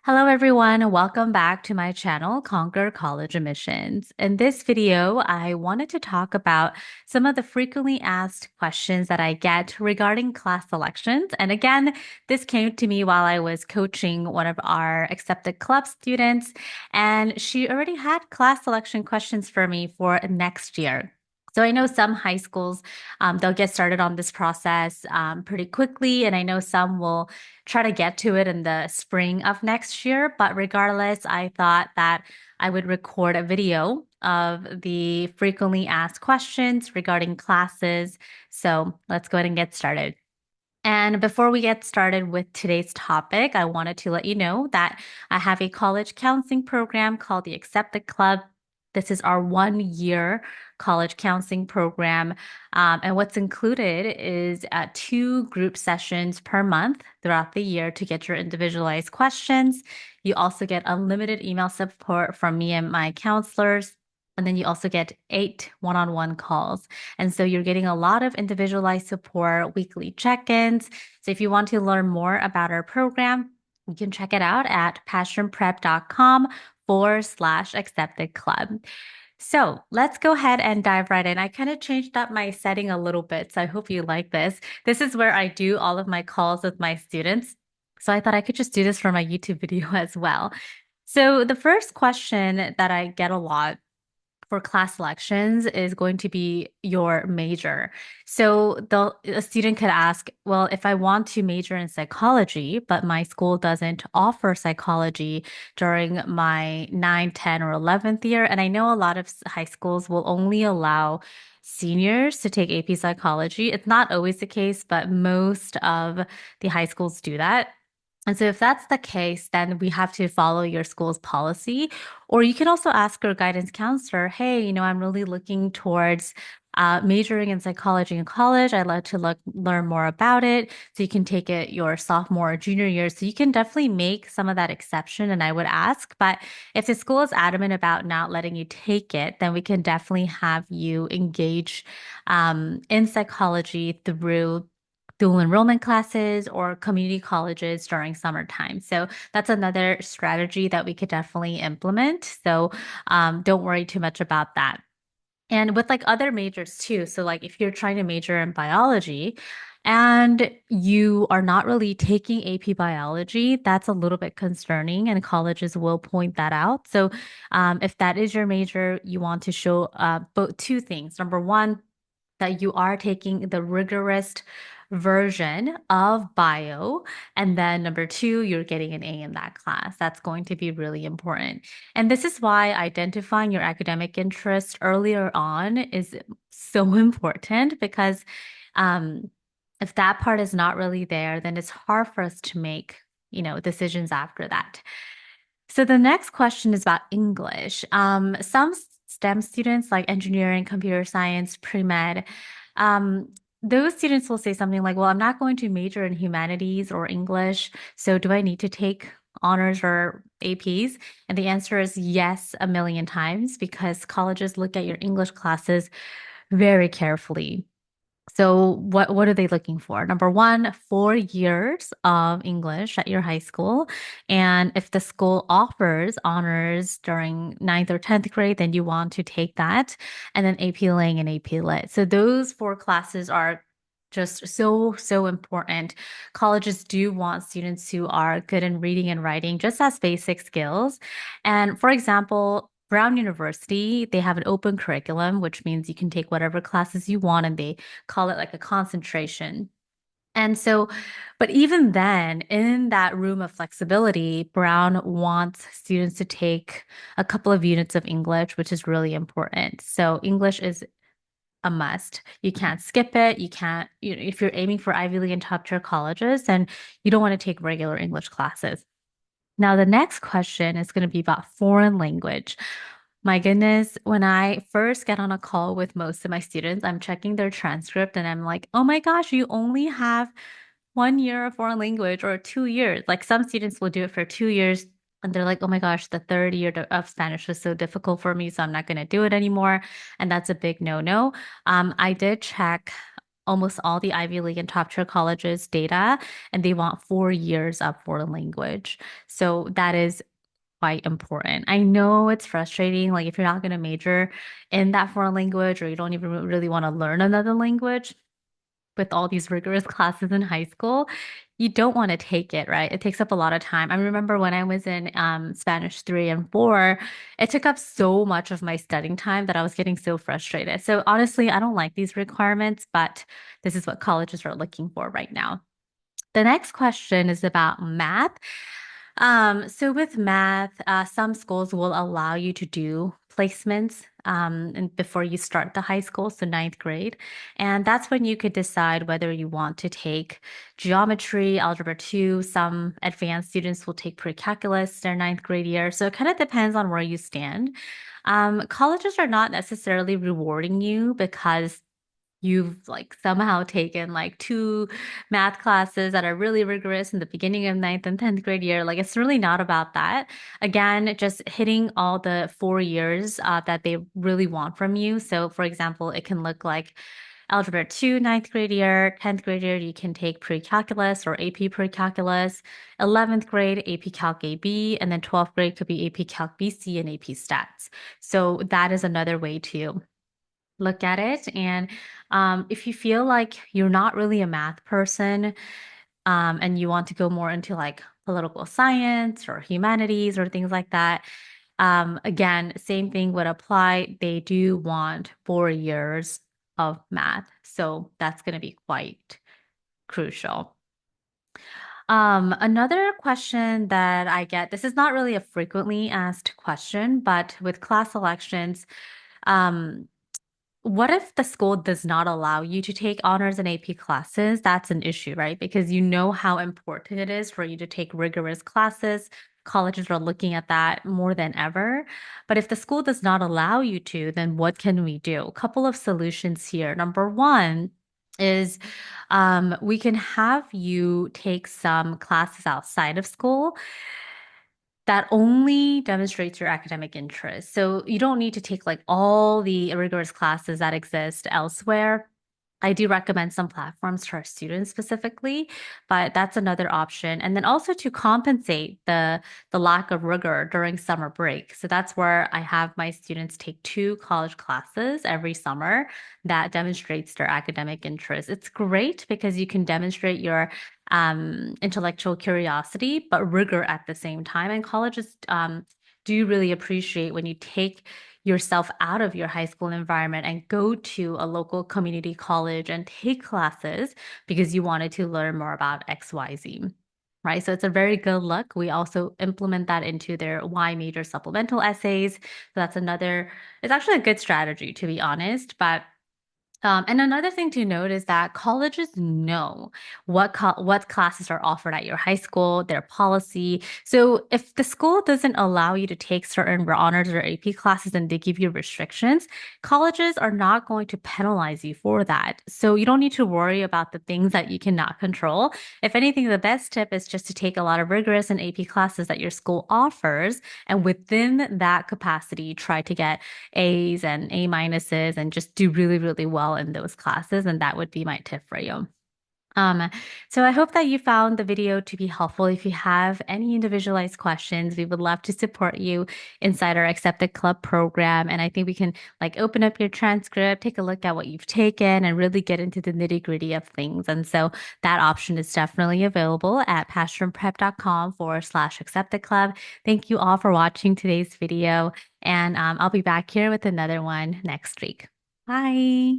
Hello, everyone. Welcome back to my channel, Conquer College Admissions. In this video, I wanted to talk about some of the frequently asked questions that I get regarding class selections. And again, this came to me while I was coaching one of our accepted club students, and she already had class selection questions for me for next year. So I know some high schools, they'll get started on this process pretty quickly, and I know some will try to get to it in the spring of next year. But regardless, I thought that I would record a video of the frequently asked questions regarding classes. So let's go ahead and get started. And before we get started with today's topic, I wanted to let you know that I have a college counseling program called the Accepted Club. This is our 1 year college counseling program. And what's included is two group sessions per month throughout the year to get your individualized questions. You also get unlimited email support from me and my counselors. And then you also get 8 one-on-one calls. And so you're getting a lot of individualized support, weekly check-ins. So if you want to learn more about our program, you can check it out at passionprep.com/accepted club. So let's go ahead and dive right in. I kind of changed up my setting a little bit, so I hope you like this. This is where I do all of my calls with my students. So I thought I could just do this for my YouTube video as well. So the first question that I get a lot for class selections is going to be your major. So a student could ask, well, if I want to major in psychology, but my school doesn't offer psychology during my 9, 10, or 11th year, and I know a lot of high schools will only allow seniors to take AP psychology. It's not always the case, but most of the high schools do that. And so if that's the case, then we have to follow your school's policy. Or you can also ask your guidance counselor, hey, I'm really looking towards majoring in psychology in college. I'd like to learn more about it. So you can take it your sophomore or junior year. So you can definitely make some of that exception. And I would ask, but if the school is adamant about not letting you take it, then we can definitely have you engage in psychology through dual enrollment classes or community colleges during summertime. So that's another strategy that we could definitely implement. So don't worry too much about that. And with like other majors too. So like if you're trying to major in biology and you are not really taking AP biology, that's a little bit concerning and colleges will point that out. So if that is your major, you want to show both two things. Number one, that you are taking the rigorous version of bio. And then number two, you're getting an A in that class. That's going to be really important. And this is why identifying your academic interest earlier on is so important because um, if that part is not really there, then it's hard for us to make, decisions after that. So the next question is about English. Some STEM students like engineering, computer science, pre-med, um, those students will say something like, well, I'm not going to major in humanities or English, so do I need to take honors or APs? And the answer is yes, a million times, because colleges look at your English classes very carefully. So what are they looking for? Number one, 4 years of English at your high school. And if the school offers honors during ninth or 10th grade, then you want to take that. And then AP Lang and AP Lit. So those four classes are just so, so important. Colleges do want students who are good in reading and writing, just as basic skills. And for example, Brown University, they have an open curriculum, which means you can take whatever classes you want and they call it like a concentration. And so, but even then, in that room of flexibility, Brown wants students to take a couple of units of English, which is really important. So, English is a must. You can't skip it. You can't, if you're aiming for Ivy League and top tier colleges, then you don't want to take regular English classes. Now, the next question is going to be about foreign language. My goodness, when I first get on a call with most of my students, I'm checking their transcript and I'm like, oh my gosh, you only have 1 year of foreign language or 2 years. Like some students will do it for 2 years and they're like, oh my gosh, the third year of Spanish was so difficult for me, so I'm not going to do it anymore. And that's a big no-no. I did check almost all the Ivy League and top tier colleges data, and they want 4 years of foreign language. So that is quite important. I know it's frustrating, like if you're not going to major in that foreign language or you don't even really want to learn another language with all these rigorous classes in high school, you don't want to take it, right? It takes up a lot of time. I remember when I was in Spanish 3 and 4, it took up so much of my studying time that I was getting so frustrated. So honestly, I don't like these requirements, but this is what colleges are looking for right now. The next question is about math. So with math, some schools will allow you to do placements and before you start the high school, so ninth grade. And that's when you could decide whether you want to take geometry, algebra 2. Some advanced students will take pre-calculus their ninth grade year. So it kind of depends on where you stand. Colleges are not necessarily rewarding you because you've like somehow taken like two math classes that are really rigorous in the beginning of ninth and 10th grade year. Like it's really not about that. Again, just hitting all the 4 years that they really want from you. So for example, it can look like Algebra 2, ninth grade year, 10th grade year, you can take pre-calculus or AP pre-calculus, 11th grade, AP Calc AB, and then 12th grade could be AP Calc BC and AP Stats. So that is another way to look at it. And if you feel like you're not really a math person, and you want to go more into like political science or humanities or things like that, again, same thing would apply. They do want 4 years of math. So that's going to be quite crucial. Another question that I get, this is not really a frequently asked question, but with class selections, um, what if the school does not allow you to take honors and AP classes? That's an issue, right? Because you know how important it is for you to take rigorous classes. Colleges are looking at that more than ever. But if the school does not allow you to, then what can we do? A couple of solutions here. Number one is we can have you take some classes outside of school that only demonstrates your academic interest. So you don't need to take like all the rigorous classes that exist elsewhere. I do recommend some platforms to our students specifically, but that's another option. And then also to compensate the lack of rigor during summer break. So that's where I have my students take two college classes every summer that demonstrates their academic interest. It's great because you can demonstrate your intellectual curiosity, but rigor at the same time. And colleges do really appreciate when you take yourself out of your high school environment and go to a local community college and take classes because you wanted to learn more about XYZ. Right. So it's a very good look. We also implement that into their Y major supplemental essays. So that's another, it's actually a good strategy, to be honest. But and another thing to note is that colleges know what classes are offered at your high school, their policy. So if the school doesn't allow you to take certain honors or AP classes and they give you restrictions, colleges are not going to penalize you for that. So you don't need to worry about the things that you cannot control. If anything, the best tip is just to take a lot of rigorous and AP classes that your school offers, and within that capacity, try to get A's and A minuses and just do really, really well in those classes. And that would be my tip for you. Um, so I hope that you found the video to be helpful. If you have any individualized questions, we would love to support you inside our Accepted Club program. And I think we can like open up your transcript, take a look at what you've taken, and really get into the nitty-gritty of things. And so that option is definitely available at passionprep.com/accepted club. Thank you all for watching today's video, and I'll be back here with another one next week. Bye.